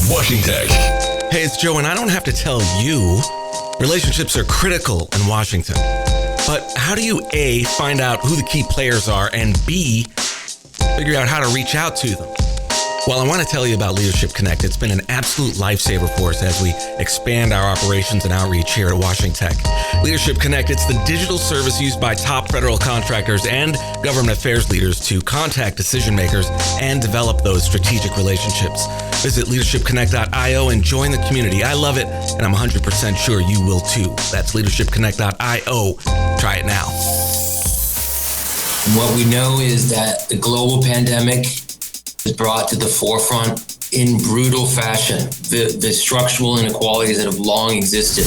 WashingTECH. Hey, it's Joe, and I don't have to tell you, relationships are critical in Washington. But how do you, A, find out who the key players are, and B, figure out how to reach out to them? Well, I want to tell you about Leadership Connect. It's been an absolute lifesaver for us as we expand our operations and outreach here at WashingTECH. Leadership Connect, it's the digital service used by top federal contractors and government affairs leaders to contact decision makers and develop those strategic relationships. Visit leadershipconnect.io and join the community. I love it, and I'm 100% sure you will too. That's leadershipconnect.io. Try it now. And what we know is that the global pandemic is brought to the forefront in brutal fashion the structural inequalities that have long existed.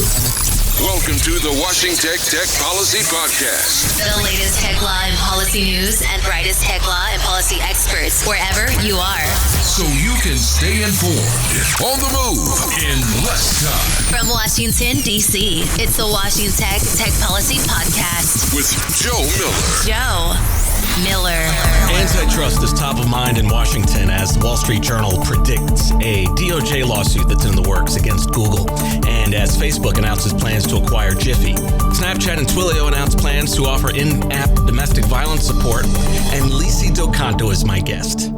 Welcome to the WashingTECH Tech Policy Podcast. The latest tech law and policy news and brightest tech law and policy experts wherever you are. So you can stay informed, on the move, in less time. From Washington, D.C., it's the WashingTECH Tech Policy Podcast. With Joe Miller. Joe Miller. Antitrust is top of mind in Washington as the Wall Street Journal predicts a DOJ lawsuit that's in the works against Google, and as Facebook announces plans to acquire Jiffy. Snapchat and Twilio announced plans to offer in-app domestic violence support, and Licy Do Canto is my guest.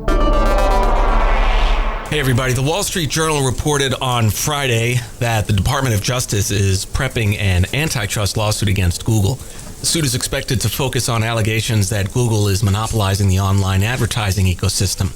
Hey everybody, the Wall Street Journal reported on Friday that the Department of Justice is prepping an antitrust lawsuit against Google. The suit is expected to focus on allegations that Google is monopolizing the online advertising ecosystem.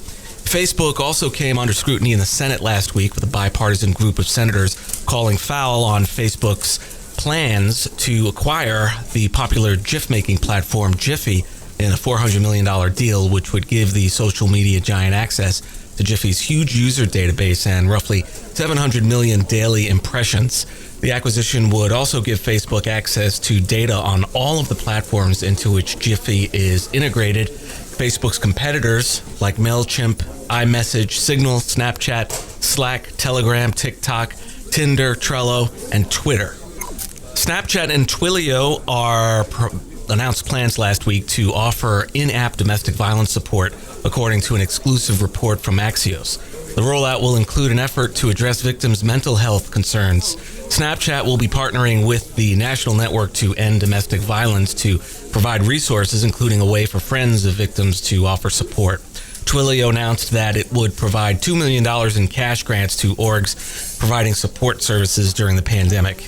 Facebook also came under scrutiny in the Senate last week with a bipartisan group of senators calling foul on Facebook's plans to acquire the popular GIF-making platform Jiffy in a $400 million deal, which would give the social media giant access to Jiffy's huge user database and roughly 700 million daily impressions. The acquisition would also give Facebook access to data on all of the platforms into which Jiffy is integrated. Facebook's competitors like MailChimp, iMessage, Signal, Snapchat, Slack, Telegram, TikTok, Tinder, Trello, and Twitter. Snapchat and Twilio announced plans last week to offer in-app domestic violence support, according to an exclusive report from Axios. The rollout will include an effort to address victims' mental health concerns. Snapchat will be partnering with the National Network to End Domestic Violence to provide resources, including a way for friends of victims to offer support. Twilio announced that it would provide $2 million in cash grants to orgs providing support services during the pandemic.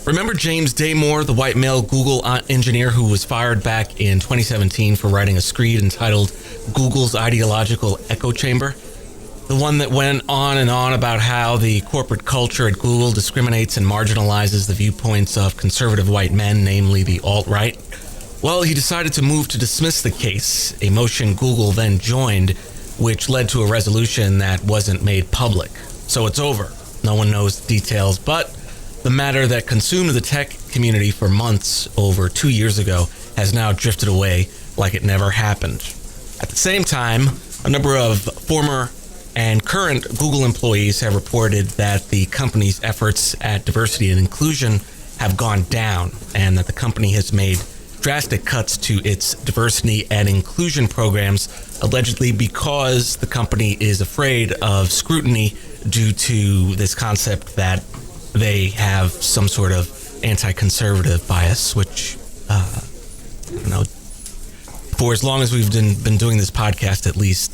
Remember James Damore, the white male Google engineer who was fired back in 2017 for writing a screed entitled Google's Ideological Echo Chamber? The one that went on and on about how the corporate culture at Google discriminates and marginalizes the viewpoints of conservative white men, namely the alt-right. Well, he decided to move to dismiss the case, a motion Google then joined, which led to a resolution that wasn't made public. So it's over. No one knows the details, but the matter that consumed the tech community for months over 2 years ago has now drifted away like it never happened. At the same time, a number of former and current Google employees have reported that the company's efforts at diversity and inclusion have gone down, and that the company has made drastic cuts to its diversity and inclusion programs, allegedly because the company is afraid of scrutiny due to this concept that they have some sort of anti-conservative bias, which, for as long as we've been doing this podcast, at least,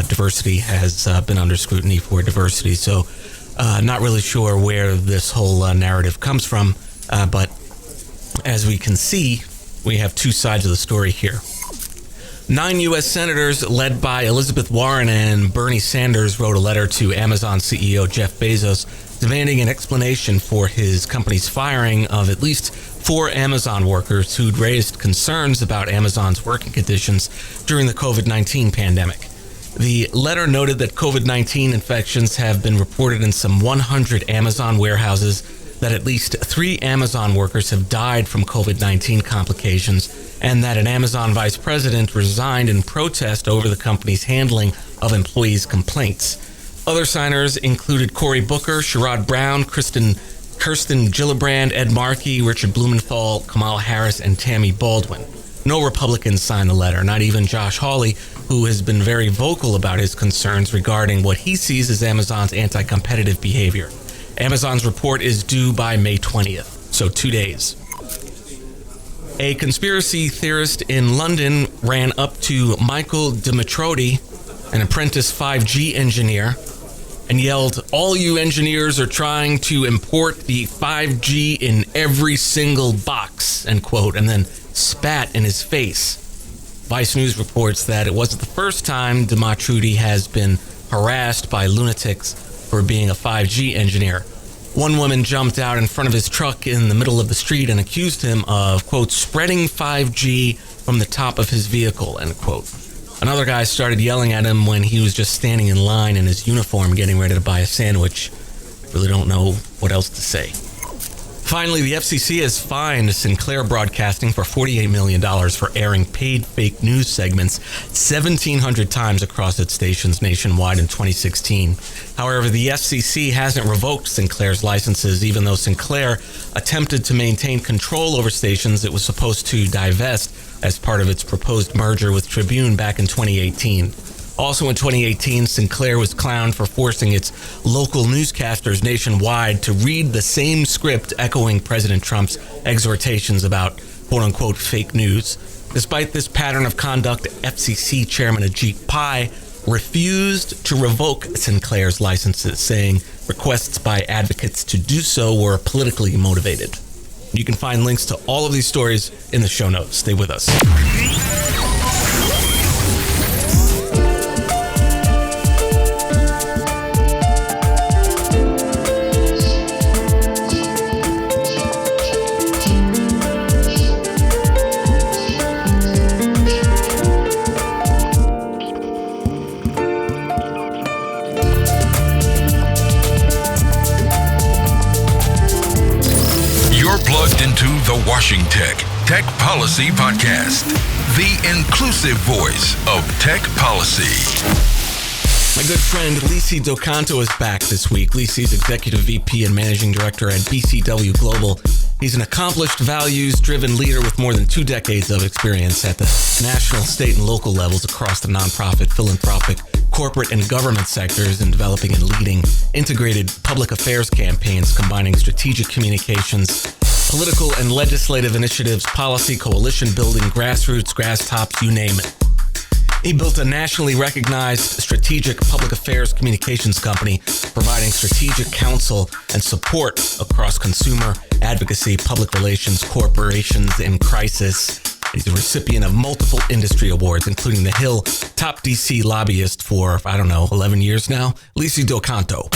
diversity has been under scrutiny for diversity. So not really sure where this whole narrative comes from. But as we can see, we have two sides of the story here. 9 U.S. senators led by Elizabeth Warren and Bernie Sanders wrote a letter to Amazon CEO Jeff Bezos demanding an explanation for his company's firing of at least 4 Amazon workers who'd raised concerns about Amazon's working conditions during the COVID-19 pandemic. The letter noted that COVID-19 infections have been reported in some 100 Amazon warehouses, that at least 3 Amazon workers have died from COVID-19 complications, and that an Amazon vice president resigned in protest over the company's handling of employees' complaints. Other signers included Cory Booker, Sherrod Brown, Kirsten Gillibrand, Ed Markey, Richard Blumenthal, Kamala Harris, and Tammy Baldwin. No Republicans signed the letter, not even Josh Hawley, who has been very vocal about his concerns regarding what he sees as Amazon's anti-competitive behavior. Amazon's report is due by May 20th, so 2 days. A conspiracy theorist in London ran up to Michael Dimitrodi, an apprentice 5G engineer, and yelled, "All you engineers are trying to import the 5G in every single box," end quote, and then spat in his face. Vice News reports that it wasn't the first time Dimitrodi has been harassed by lunatics for being a 5G engineer. One woman jumped out in front of his truck in the middle of the street and accused him of, quote, "spreading 5G from the top of his vehicle," end quote. Another guy started yelling at him when he was just standing in line in his uniform getting ready to buy a sandwich. Really don't know what else to say. Finally, the FCC has fined Sinclair Broadcasting for $48 million for airing paid fake news segments 1,700 times across its stations nationwide in 2016. However, the FCC hasn't revoked Sinclair's licenses, even though Sinclair attempted to maintain control over stations it was supposed to divest as part of its proposed merger with Tribune back in 2018. Also in 2018, Sinclair was clowned for forcing its local newscasters nationwide to read the same script echoing President Trump's exhortations about quote-unquote fake news. Despite this pattern of conduct, FCC Chairman Ajit Pai refused to revoke Sinclair's licenses, saying requests by advocates to do so were politically motivated. You can find links to all of these stories in the show notes. Stay with us. Into the WashingTECH Tech Policy Podcast, the inclusive voice of tech policy. My good friend Licy Do Canto is back this week. Licy's Executive VP and Managing Director at BCW Global. He's an accomplished, values-driven leader with more than 2 decades of experience at the national, state, and local levels across the nonprofit, philanthropic, corporate, and government sectors in developing and leading integrated public affairs campaigns combining strategic communications, political and legislative initiatives, policy, coalition building, grassroots, grasstops, you name it. He built a nationally recognized strategic public affairs communications company, providing strategic counsel and support across consumer, advocacy, public relations, corporations in crisis. He's a recipient of multiple industry awards, including the Hill Top DC Lobbyist for, 11 years now. Licy Do Canto.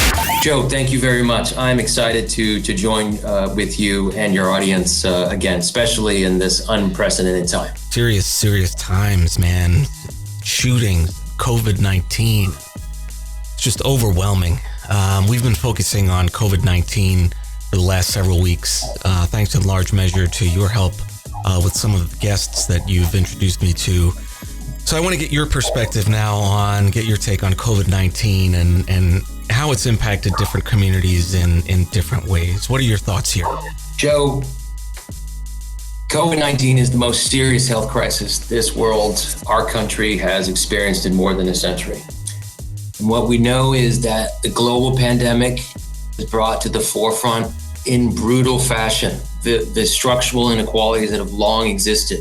Joe, thank you very much. I'm excited to join with you and your audience again, especially in this unprecedented time. Serious times, man. Shootings, COVID-19. It's just overwhelming. We've been focusing on COVID-19 for the last several weeks, thanks in large measure to your help with some of the guests that you've introduced me to. So I want to get your perspective now get your take on COVID-19 and how it's impacted different communities in different ways. What are your thoughts here? Joe, COVID-19 is the most serious health crisis this world, our country, has experienced in more than a century. And what we know is that the global pandemic has brought to the forefront in brutal fashion the structural inequalities that have long existed,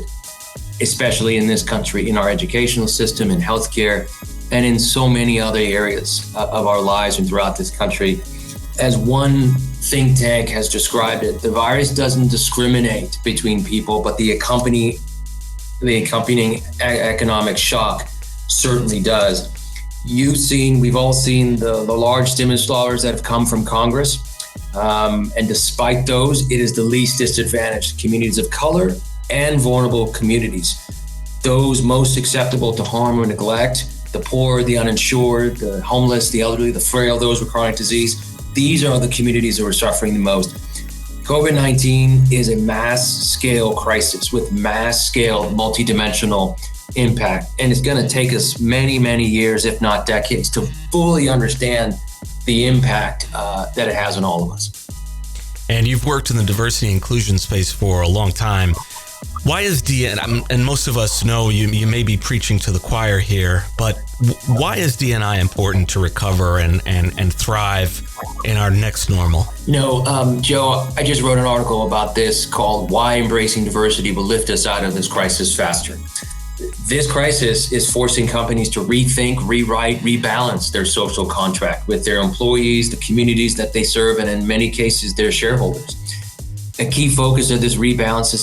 especially in this country, in our educational system, in healthcare, and in so many other areas of our lives and throughout this country. As one think tank has described it, the virus doesn't discriminate between people, but the accompanying economic shock certainly does. We've all seen the large stimulus dollars that have come from Congress. And despite those, it is the least disadvantaged communities of color and vulnerable communities. Those most susceptible to harm or neglect, the poor, the uninsured, the homeless, the elderly, the frail, those with chronic disease. These are the communities that are suffering the most. COVID-19 is a mass-scale crisis with mass-scale, multidimensional impact. And it's going to take us many, many years, if not decades, to fully understand the impact that it has on all of us. And you've worked in the diversity and inclusion space for a long time. Why is DNI, and most of us know you may be preaching to the choir here, but why is DNI important to recover and thrive in our next normal? Joe, I just wrote an article about this called Why Embracing Diversity Will Lift Us Out of This Crisis Faster. This crisis is forcing companies to rethink, rewrite, rebalance their social contract with their employees, the communities that they serve, and in many cases, their shareholders. A key focus of this rebalance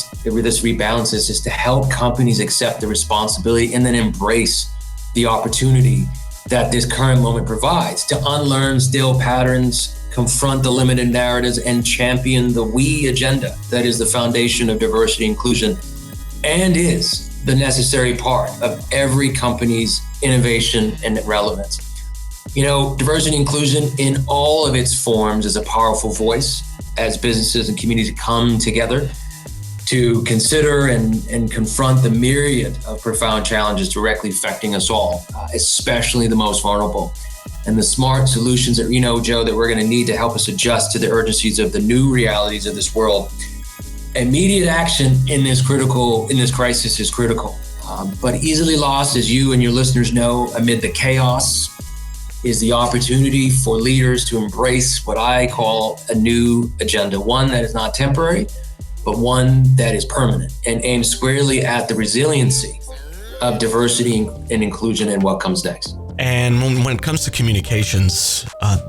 is to help companies accept the responsibility and then embrace the opportunity that this current moment provides to unlearn stale patterns, confront the limited narratives, and champion the we agenda that is the foundation of diversity inclusion and is the necessary part of every company's innovation and relevance. Diversity inclusion in all of its forms is a powerful voice as businesses and communities come together to consider and confront the myriad of profound challenges directly affecting us all, especially the most vulnerable. And the smart solutions that, Joe, that we're going to need to help us adjust to the urgencies of the new realities of this world. Immediate action in this crisis is critical, but easily lost, as you and your listeners know, amid the chaos, is the opportunity for leaders to embrace what I call a new agenda, one that is not temporary, but one that is permanent and aims squarely at the resiliency of diversity and inclusion and what comes next. And when it comes to communications,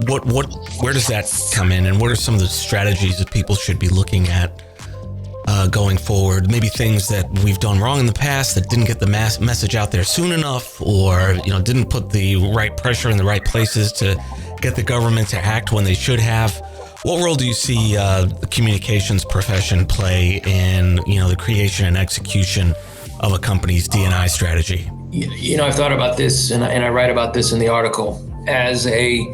where does that come in, and what are some of the strategies that people should be looking at going forward? Maybe things that we've done wrong in the past that didn't get the message out there soon enough, or didn't put the right pressure in the right places to get the government to act when they should have. What role do you see the communications profession play in the creation and execution of a company's D&I strategy? I've thought about this, and I write about this in the article. As a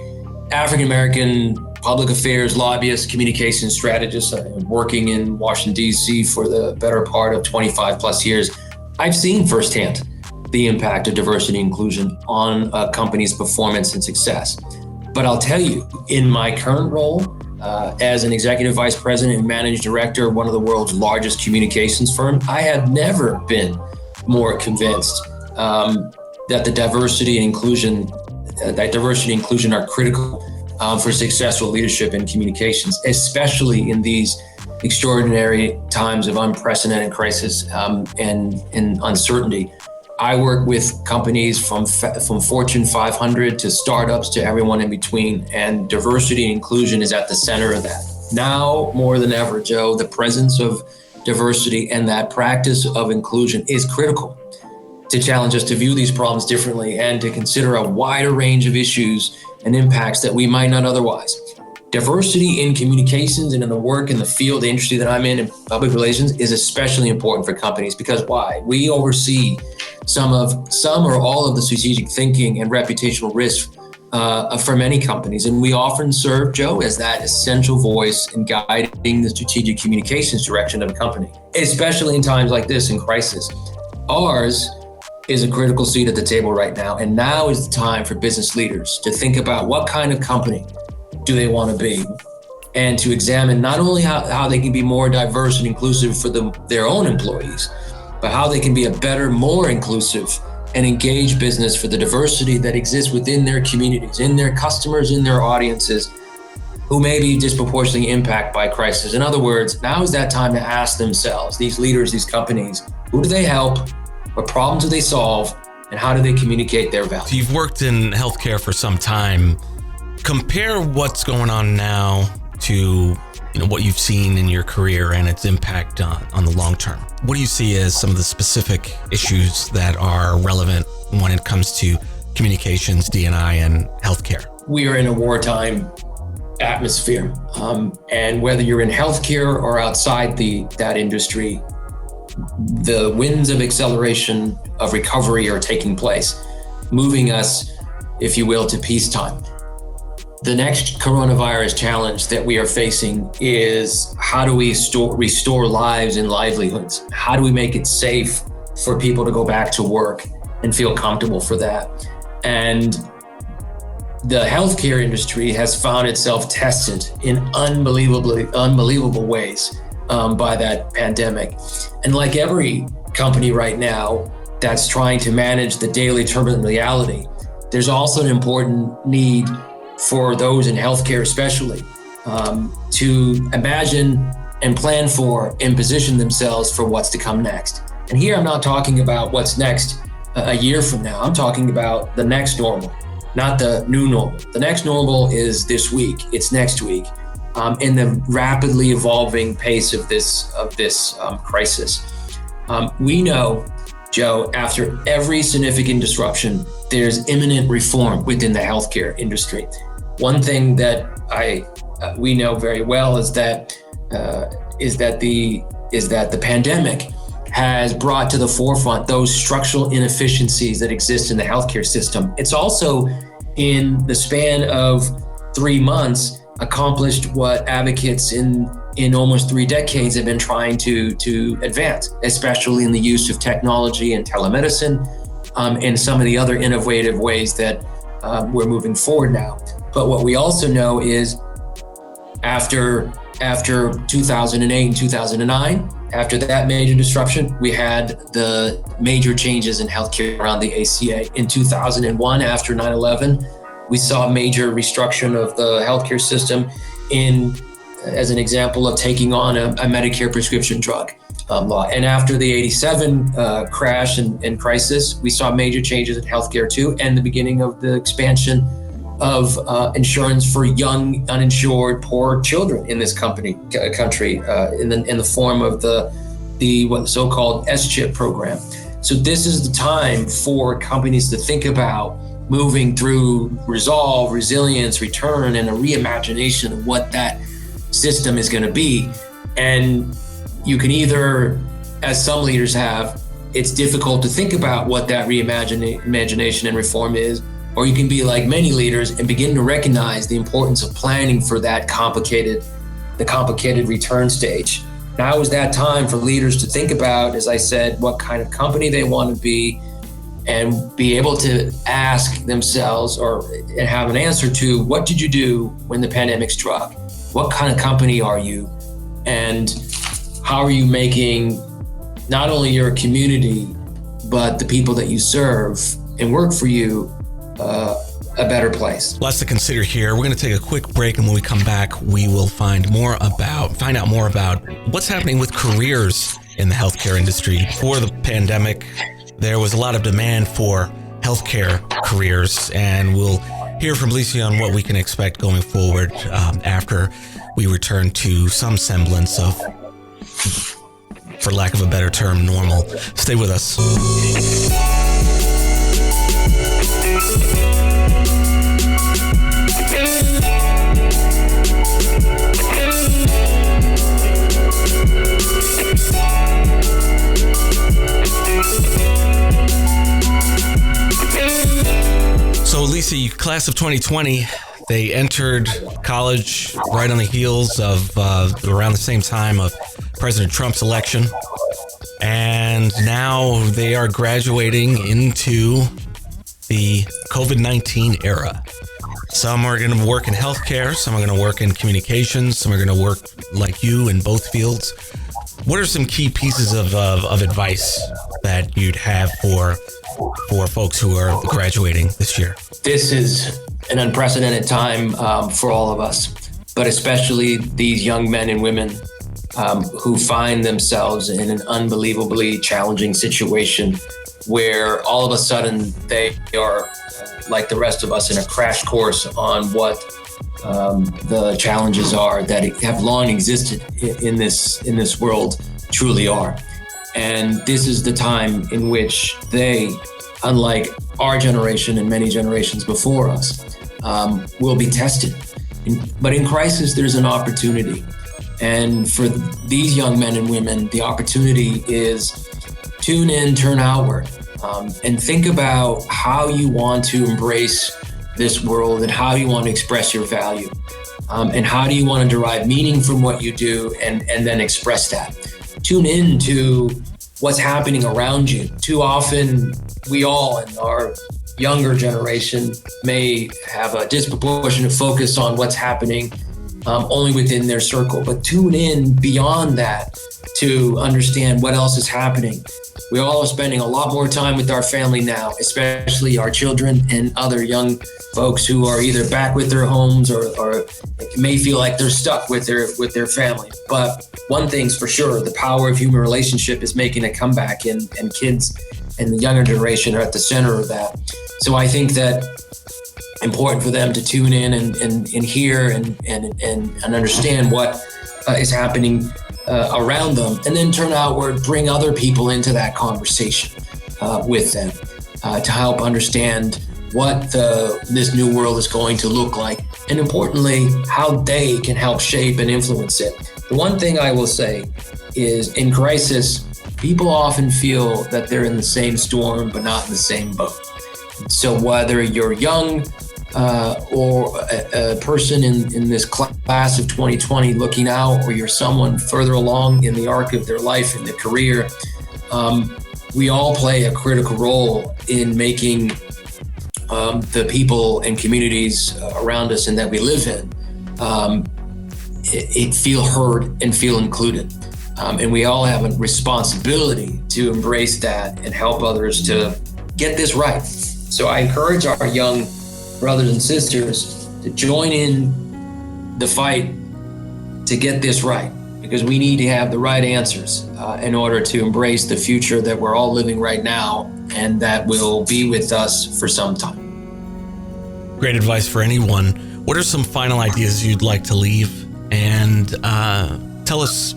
African American public affairs lobbyist, communications strategist, working in Washington, D.C. for the better part of 25 plus years, I've seen firsthand the impact of diversity and inclusion on a company's performance and success. But I'll tell you, in my current role as an executive vice president and managing director of one of the world's largest communications firms, I have never been more convinced that diversity and inclusion are critical for successful leadership and communications, especially in these extraordinary times of unprecedented crisis and uncertainty. I work with companies from Fortune 500 to startups to everyone in between, and diversity and inclusion is at the center of that. Now more than ever, Joe, the presence of diversity and that practice of inclusion is critical to challenge us to view these problems differently and to consider a wider range of issues and impacts that we might not otherwise. Diversity in communications and in the work in the field, the industry that I'm in public relations, is especially important for companies because why? We oversee some or all of the strategic thinking and reputational risk for many companies. And we often serve, Joe, as that essential voice in guiding the strategic communications direction of a company, especially in times like this in crisis. Ours is a critical seat at the table right now. And now is the time for business leaders to think about what kind of company do they want to be, and to examine not only how they can be more diverse and inclusive for their own employees, but how they can be a better, more inclusive and engaged business for the diversity that exists within their communities, in their customers, in their audiences, who may be disproportionately impacted by crisis. In other words, now is that time to ask themselves, these leaders, these companies, who do they help? What problems do they solve? And how do they communicate their value? You've worked in healthcare for some time. Compare what's going on now to what you've seen in your career and its impact on the long term. What do you see as some of the specific issues that are relevant when it comes to communications, D&I, and healthcare? We are in a wartime atmosphere, and whether you're in healthcare or outside that industry, the winds of acceleration of recovery are taking place, moving us, if you will, to peacetime. The next coronavirus challenge that we are facing is how do we restore lives and livelihoods? How do we make it safe for people to go back to work and feel comfortable for that? And the healthcare industry has found itself tested in unbelievable ways by that pandemic. And like every company right now that's trying to manage the daily turbulent reality, there's also an important need for those in healthcare especially to imagine and plan for and position themselves for what's to come next. And here I'm not talking about what's next a year from now. I'm talking about the next normal, not the new normal. The next normal is this week, it's next week, in the rapidly evolving pace of this crisis. We know, Joe, after every significant disruption, there's imminent reform within the healthcare industry. One thing that we know very well is that the pandemic has brought to the forefront those structural inefficiencies that exist in the healthcare system. It's also, in the span of 3 months, accomplished what advocates in almost 3 decades have been trying to advance, especially in the use of technology and telemedicine, and some of the other innovative ways that we're moving forward now. But what we also know is after 2008 and 2009, after that major disruption, we had the major changes in healthcare around the ACA. In 2001, after 9/11, we saw major restructuring of the healthcare system as an example of taking on a Medicare prescription drug law. And after the 87 crash and crisis, we saw major changes in healthcare too, and the beginning of the expansion of insurance for young, uninsured, poor children in this country, in the form of the so-called S-chip program. So this is the time for companies to think about moving through resolve, resilience, return, and a reimagination of what that system is going to be. And you can either, as some leaders have, it's difficult to think about what that reimagination and reform is, or you can be like many leaders and begin to recognize the importance of planning for that complicated return stage. Now is that time for leaders to think about, as I said, what kind of company they want to be, and be able to ask themselves and have an answer to, what did you do when the pandemic struck? What kind of company are you? And how are you making not only your community, but the people that you serve and work for you a better place? Lots to consider here. We're going to take a quick break, and when we come back, we will find out more about what's happening with careers in the healthcare industry. Before the pandemic, there was a lot of demand for healthcare careers, and we'll hear from Licy on what we can expect going forward after we return to some semblance of, for lack of a better term, normal. Stay with us. So, Licy, class of 2020, they entered college right on the heels of around the same time of President Trump's election. And now they are graduating into the COVID-19 era. Some are going to work in healthcare, some are going to work in communications, some are going to work like you in both fields. What are some key pieces of advice that you'd have for folks who are graduating this year? This is an unprecedented time for all of us, but especially these young men and women who find themselves in an unbelievably challenging situation where all of a sudden they are, like the rest of us, in a crash course on what the challenges are that have long existed in this world truly are. And this is the time in which they, unlike our generation and many generations before us, will be tested. But in crisis, there's an opportunity. And for these young men and women, the opportunity is tune in, turn outward, and think about how you want to embrace this world and how you want to express your value. And how do you want to derive meaning from what you do and then express that. Tune in to what's happening around you. Too often, we all in our younger generation may have a disproportionate focus on what's happening only within their circle, but tune in beyond that to understand what else is happening. We all are spending a lot more time with our family now, especially our children and other young folks who are either back with their homes or may feel like they're stuck with their family. But one thing's for sure, the power of human relationship is making a comeback, and kids and the younger generation are at the center of that. So I think that important for them to tune in and hear and understand what is happening around them, and then turn outward, bring other people into that conversation with them to help understand what this new world is going to look like, and importantly, how they can help shape and influence it. The one thing I will say is, in crisis, people often feel that they're in the same storm, but not in the same boat. So whether you're young or a person in this class of 2020 looking out, or you're someone further along in the arc of their life and their career, we all play a critical role in making the people and communities around us and that we live in it feel heard and feel included. And we all have a responsibility to embrace that and help others to get this right. So I encourage our young brothers and sisters to join in the fight to get this right, because we need to have the right answers in order to embrace the future that we're all living right now and that will be with us for some time. Great advice for anyone. What are some final ideas you'd like to leave? And tell us,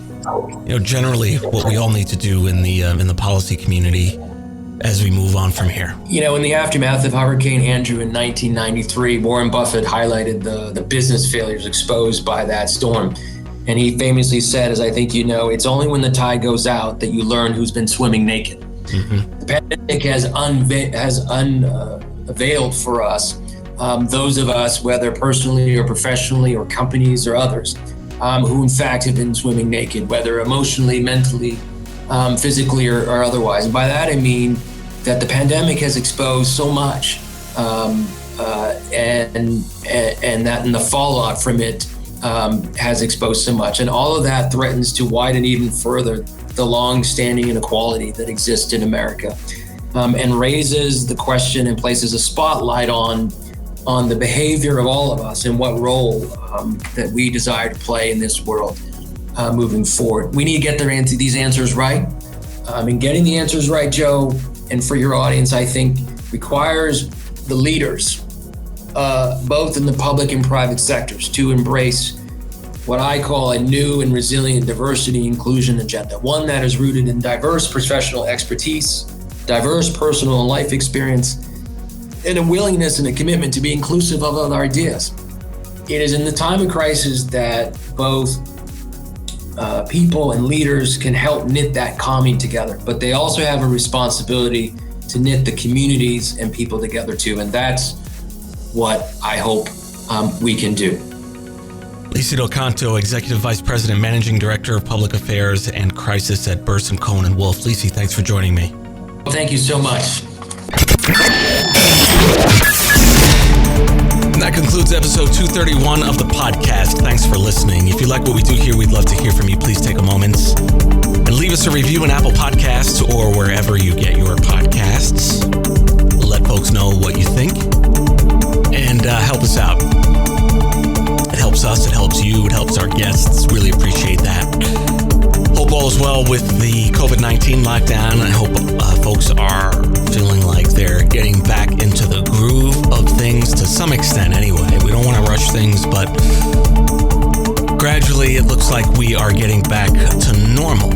generally what we all need to do in the policy community as we move on from here. In the aftermath of Hurricane Andrew in 1993, Warren Buffett highlighted the business failures exposed by that storm. And he famously said, as I think you know, it's only when the tide goes out that you learn who's been swimming naked. Mm-hmm. The pandemic has unveiled for us those of us, whether personally or professionally or companies or others, who in fact have been swimming naked, whether emotionally, mentally, physically or otherwise. And by that I mean that the pandemic has exposed so much, and the fallout from it has exposed so much, and all of that threatens to widen even further the long-standing inequality that exists in America, and raises the question and places a spotlight on the behavior of all of us and what role that we desire to play in this world moving forward. We need to get these answers right. And getting the answers right, Joe, and for your audience, I think requires the leaders, both in the public and private sectors, to embrace what I call a new and resilient diversity inclusion agenda, one that is rooted in diverse professional expertise, diverse personal and life experience, and a willingness and a commitment to be inclusive of other ideas. It is in the time of crisis that both people and leaders can help knit that calming together, but they also have a responsibility to knit the communities and people together too, and that's what I hope we can do. Licy Do Canto, Executive Vice President, Managing Director of Public Affairs and Crisis at Burson Cohen & Wolfe. Licy, thanks for joining me. Well, thank you so much. And that concludes episode 231 of the podcast. Thanks for listening. If you like what we do here, we'd love to hear from you. Please take a moment and leave us a review in Apple Podcasts or wherever you get your podcasts. Let folks know what you think and help us out. It helps us, it helps you, it helps our guests. Really appreciate that. Hope all is well with the COVID-19 lockdown. I hope folks are feeling like they're getting back into the groove of things to some extent anyway. We don't want to rush things, but gradually it looks like we are getting back to normal.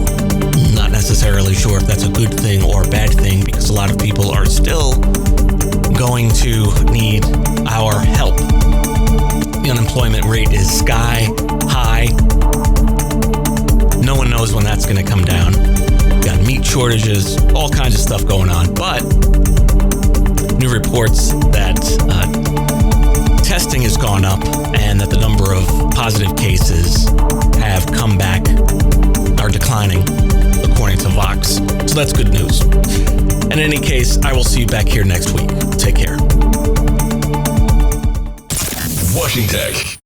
Not necessarily sure if that's a good thing or a bad thing, because a lot of people are still going to need our help. The unemployment rate is sky high. No one knows when that's going to come down. Got meat shortages, all kinds of stuff going on. But new reports that testing has gone up and that the number of positive cases have come back, are declining, according to Vox. So that's good news. In any case, I will see you back here next week. Take care. WashingTECH.